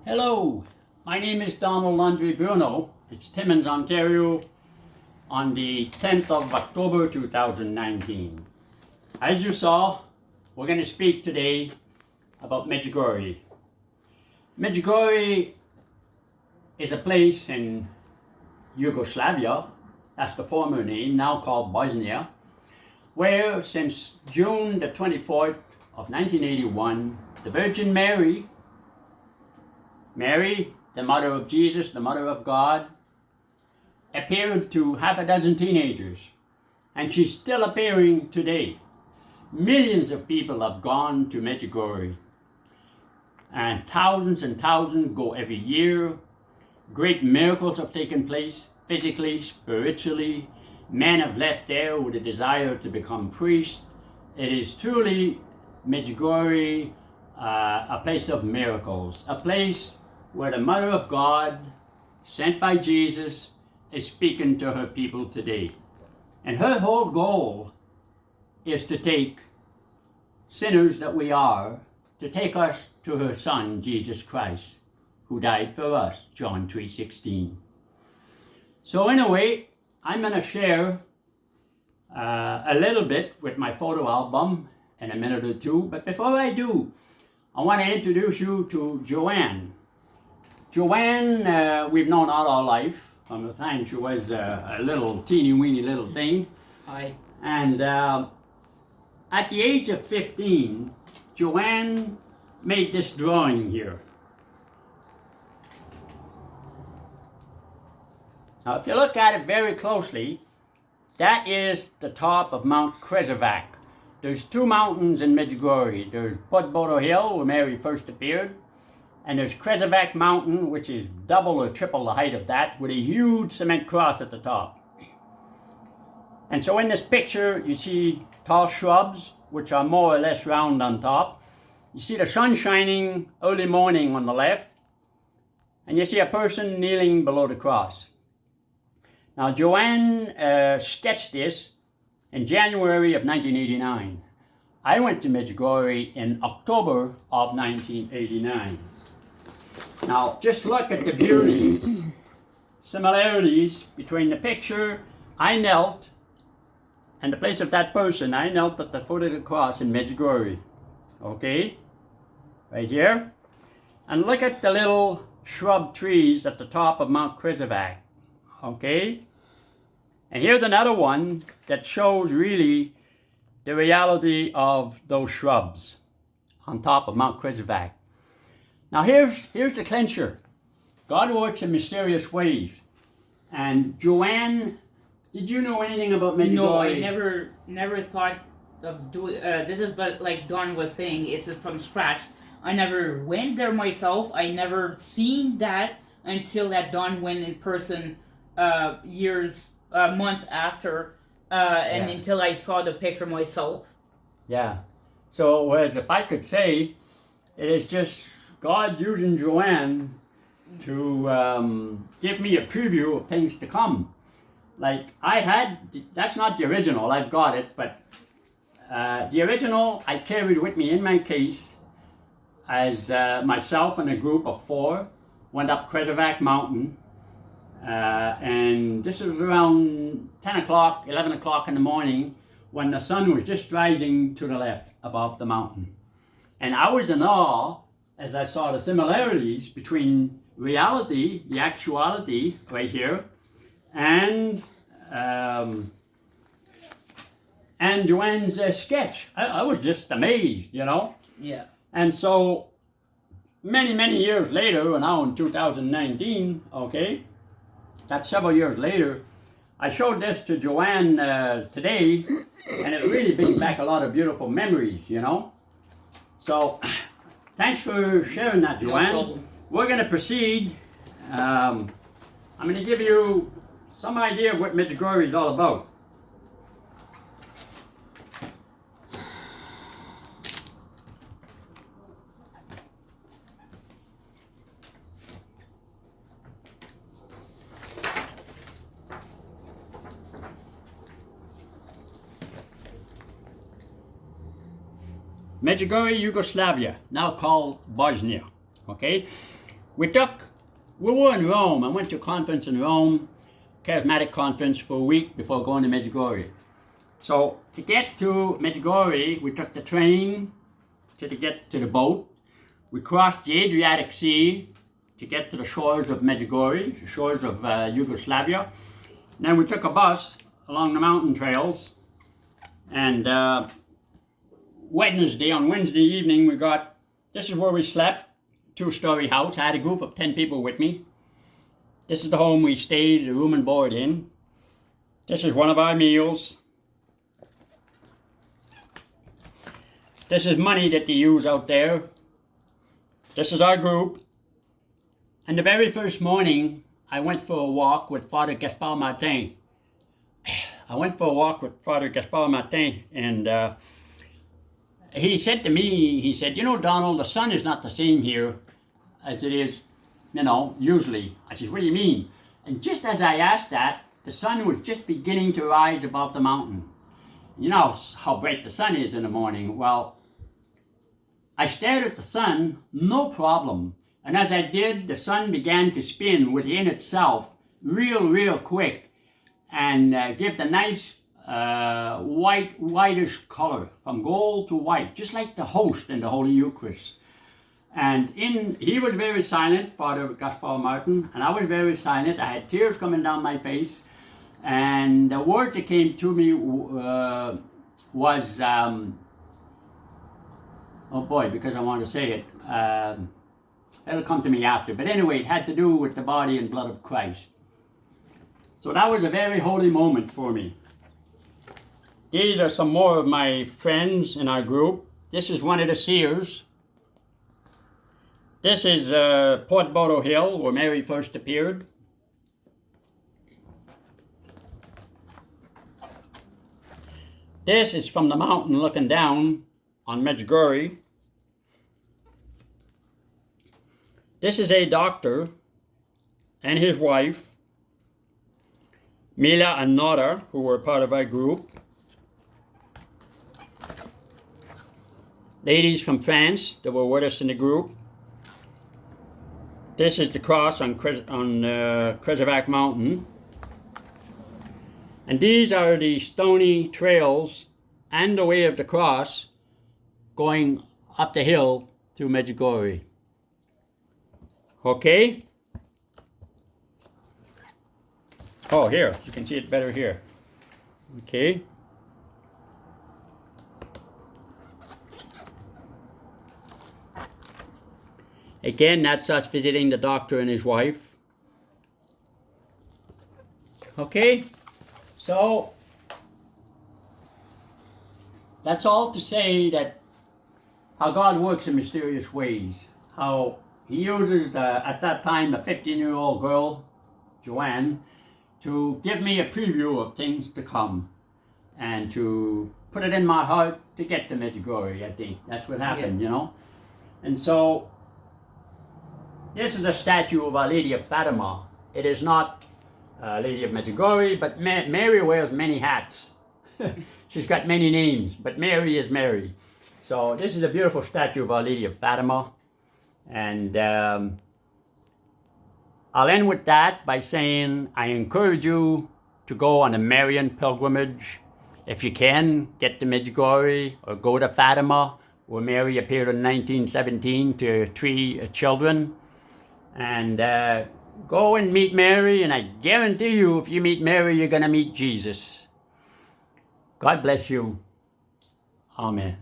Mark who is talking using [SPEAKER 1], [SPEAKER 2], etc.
[SPEAKER 1] Hello, my name is Andre Bruneau. It's Timmins, Ontario, on the 10th of October 2019. As you saw, we're going to speak today about Medjugorje. Medjugorje is a place in Yugoslavia, that's the former name, now called Bosnia, where since June the 24th of 1981, the Virgin Mary, the mother of Jesus, the mother of God, appeared to half a dozen teenagers, and she's still appearing today. Millions of people have gone to Medjugorje, and thousands go every year. Great miracles have taken place, physically, spiritually. Men have left there with a desire to become priests. It is truly Medjugorje, a place of miracles, a place where the Mother of God, sent by Jesus, is speaking to her people today. And her whole goal is to take sinners that we are, to take us to her Son, Jesus Christ, who died for us, John 3:16. So anyway, I'm going to share a little bit with my photo album in a minute or two. But before I do, I want to introduce you to Joanne. Joanne, we've known all our life, from the time she was a little teeny-weeny little thing.
[SPEAKER 2] Hi.
[SPEAKER 1] And at the age of 15, Joanne made this drawing here. Now, if you look at it very closely, that is the top of Mount Krezovac. There's two mountains in Medjugorje. There's Podboro Hill, where Mary first appeared, and there's Krezovac Mountain, which is double or triple the height of that, with a huge cement cross at the top. And so in this picture, you see tall shrubs, which are more or less round on top. You see the sun shining early morning on the left, and you see a person kneeling below the cross. Now, Joanne sketched this in January of 1989. I went to Medjugorje in October of 1989. Now, just look at the beauty, similarities between the picture I knelt and the place of that person. I knelt at the foot of the cross in Medjugorje. Okay? Right here. And look at the little shrub trees at the top of Mount Krezovac. Okay? And here's another one that shows really the reality of those shrubs on top of Mount Krezovac. Now here's the clincher. God works in mysterious ways. And Joanne, did you know anything about Medjugorje?
[SPEAKER 2] No, I never thought of doing. This is, but like Don was saying, it's from scratch. I never went there myself. I never seen that until that Don went in person month after, and until I saw the picture myself.
[SPEAKER 1] Yeah. So, as if I could say, it is just God using Joanne to give me a preview of things to come. Like that's not the original, I've got it, but the original I carried with me in my case as myself and a group of 4 went up Krezovac Mountain. And this was around 10 o'clock, 11 o'clock in the morning when the sun was just rising to the left above the mountain. And I was in awe as I saw the similarities between reality, the actuality right here, and Joanne's sketch. I was just amazed, you know?
[SPEAKER 2] Yeah.
[SPEAKER 1] And so many years later, now in 2019, okay, that's several years later, I showed this to Joanne today, and it really brings back a lot of beautiful memories, you know? So, thanks for sharing that, Joanne.
[SPEAKER 2] No problem.
[SPEAKER 1] We're going to proceed. I'm going to give you some idea of what Medjugorje is all about. Medjugorje, Yugoslavia, now called Bosnia, okay? we were in Rome. I went to a conference in Rome, charismatic conference, for a week before going to Medjugorje. So to get to Medjugorje, we took the train to get to the boat. We crossed the Adriatic Sea to get to the shores of Medjugorje, the shores of Yugoslavia. And then we took a bus along the mountain trails. And on Wednesday evening, this is where we slept, 2-story house. I had a group of 10 people with me. This is the home we stayed, the room and board in. This is one of our meals. This is money that they use out there. This is our group. And the very first morning, I went for a walk with Father Gaspar Martin. And he said to me, you know, Donald, the sun is not the same here as it is, usually. I said, what do you mean? And just as I asked that, the sun was just beginning to rise above the mountain. You know how bright the sun is in the morning. Well, I stared at the sun, no problem. And as I did, the sun began to spin within itself real quick and give the nice whitish color from gold to white, just like the host in the Holy Eucharist. And he was very silent, Father Gaspar Martin, and I was very silent. I had tears coming down my face. And the word that came to me was, oh boy, because I want to say it. It'll come to me after. But anyway, it had to do with the body and blood of Christ. So that was a very holy moment for me. These are some more of my friends in our group. This is one of the seers. This is Portboro Hill, where Mary first appeared. This is from the mountain looking down on Medjugorje. This is a doctor and his wife, Mila and Nora, who were part of our group. Ladies from France that were with us in the group. This is the cross on Krezovac Mountain. And these are the stony trails and the way of the cross going up the hill through Medjugorje. Okay? Oh, here, you can see it better here. Okay? Again, that's us visiting the doctor and his wife. Okay? So, that's all to say that how God works in mysterious ways. How He uses, at that time, a 15-year-old girl, Joanne, to give me a preview of things to come and to put it in my heart to get to Medjugorje, I think. That's what happened, you know. And so, this is a statue of Our Lady of Fatima. It is not Lady of Medjugorje, but Mary wears many hats. She's got many names, but Mary is Mary. So this is a beautiful statue of Our Lady of Fatima. And I'll end with that by saying I encourage you to go on a Marian pilgrimage. If you can, get to Medjugorje or go to Fatima, where Mary appeared in 1917 to 3 children. And go and meet Mary, and I guarantee you, if you meet Mary, you're going to meet Jesus. God bless you. Amen.